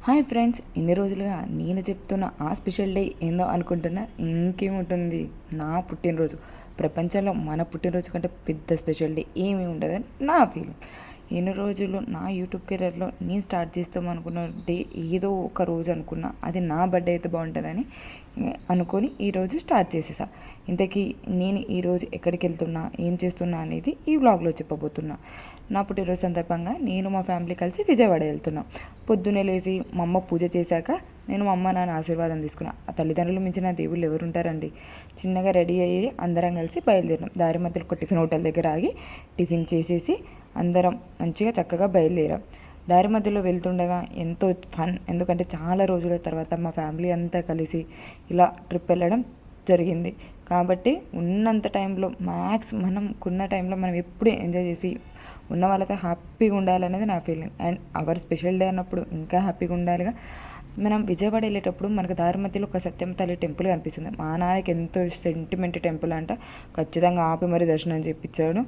Hi friends, ఇన్ని రోజులుగా నేను చెప్తున్న ఆ స్పెషల్ డే ఏందో అనుకుంటున్నా. ఇంకేముంటుంది, నా పుట్టినరోజు. ప్రపంచంలో మన పుట్టినరోజు కంటే పెద్ద స్పెషల్ డే ఏమీ ఉండదని నా ఫీలింగ్. ఎన్ని రోజులు నా యూట్యూబ్ కెరీర్లో నేను స్టార్ట్ చేస్తాం అనుకున్న డే ఏదో ఒక రోజు అనుకున్నా, అది నా బర్త్డే అయితే బాగుంటుందని అనుకొని ఈరోజు స్టార్ట్ చేసేసా. ఇంతకీ నేను ఈరోజు ఎక్కడికి వెళ్తున్నా, ఏం చేస్తున్నా అనేది ఈ వ్లాగ్లో చెప్పబోతున్నా. నా పుట్టినరోజు సందర్భంగా నేను మా ఫ్యామిలీ కలిసి విజయవాడ వెళ్తున్నాం. పొద్దున్నే లేచి మా అమ్మ పూజ చేశాక నేను మా అమ్మ నాన్న ఆశీర్వాదం తీసుకున్నా. ఆ తల్లిదండ్రులు మించిన దేవుళ్ళు ఎవరు ఉంటారండి. చిన్నగా రెడీ అయ్యి అందరం కలిసి బయలుదేరినాం. దారి మధ్యలో ఒక టిఫిన్ హోటల్ దగ్గర ఆగి టిఫిన్ చేసేసి అందరం మంచిగా చక్కగా బయలుదేరాం. దారి మధ్యలో వెళ్తుండగా ఎంతో ఫన్, ఎందుకంటే చాలా రోజుల తర్వాత మా ఫ్యామిలీ అంతా కలిసి ఇలా ట్రిప్ వెళ్ళడం జరిగింది. కాబట్టి ఉన్నంత టైంలో మనం కొన్న టైంలో మనం ఎప్పుడు ఎంజాయ్ చేసి ఉన్న వాళ్ళతో హ్యాపీగా ఉండాలనేది నా feeling. And hour special day అన్నప్పుడు ఇంకా హ్యాపీగా ఉండాలిగా. మనం విజయవాడ వెళ్ళేటప్పుడు మనకు దారి మధ్యలో ఒక సత్యం తల్లి టెంపుల్ కనిపిస్తుంది. మా నాన్నకి ఎంతో సెంటిమెంట్ టెంపుల్ అంట. ఖచ్చితంగా ఆపి మరీ దర్శనం చేయించాడు.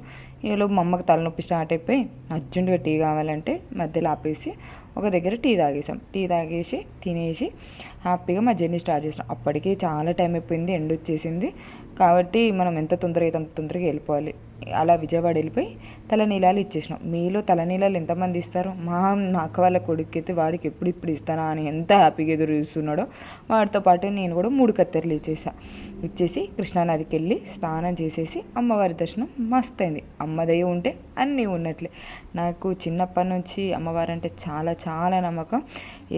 ఈలోపు మా అమ్మకి తలనొప్పి స్టార్ట్ అయిపోయి అర్జెంటుగా టీ కావాలంటే మధ్యలో ఆపేసి ఒక దగ్గర టీ తాగేసాం. టీ తాగేసి తినేసి హ్యాపీగా మా జర్నీ స్టార్ట్ చేసాం. అప్పటికి చాలా టైం అయిపోయింది, ఎండ వచ్చేసింది. కాబట్టి మనం ఎంత తొందరగా అయితే అంత తొందరగా వెళ్ళిపోవాలి. అలా విజయవాడ వెళ్ళిపోయి తలనీలాలు ఇచ్చేసినాం. మీలో తలనీలాలు ఎంతమంది ఇస్తారు? మా అక్క వాళ్ళ కొడుకు అయితే వాడికి ఇప్పుడు ఇస్తానా అని ఎంత హ్యాపీగా ఎదురు చూస్తున్నాడో, వాడితో పాటు నేను కూడా 3 కత్తెరలు ఇచ్చేసి కృష్ణానదికి వెళ్ళి స్నానం చేసేసి అమ్మవారి దర్శనం మస్తు అయింది. అమ్మదయ్య ఉంటే అన్నీ ఉన్నట్లే. నాకు చిన్నప్పటి నుంచి అమ్మవారు అంటే చాలా చాలా నమ్మకం.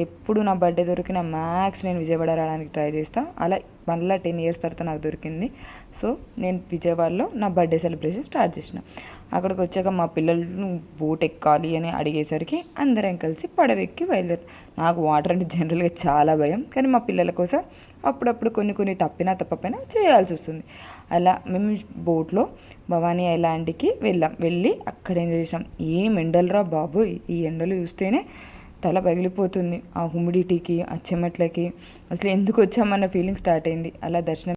ఎప్పుడు నా బర్త్డే దొరికిన మ్యాక్స్ నేను విజయవాడ రావడానికి ట్రై చేస్తాను. అలా మళ్ళీ 10 years తర్వాత నాకు దొరికింది. సో నేను విజయవాడలో నా బర్త్డే సెలబ్రేషన్ స్టార్ట్ చేసిన. అక్కడికి వచ్చాక మా పిల్లలు బోట్ ఎక్కాలి అని అడిగేసరికి అందరం కలిసి పడవెక్కి బయలుదేరు. నాకు వాటర్ అంటే జనరల్గా చాలా భయం, కానీ మా పిల్లల కోసం అప్పుడప్పుడు కొన్ని తప్పపోయినా చేయాల్సి వస్తుంది. అలా మేము బోట్లో భవానీ ఐలాండ్కి వెళ్ళి అక్కడ ఏం చేసాం. ఏం ఎండలురా బాబు, ఈ ఎండలు చూస్తేనే తల పగిలిపోతుంది. ఆ హ్యూమిడిటీకి, ఆ చెమట్లకి అసలు ఎందుకు వచ్చామన్న ఫీలింగ్ స్టార్ట్ అయింది. అలా దర్శనం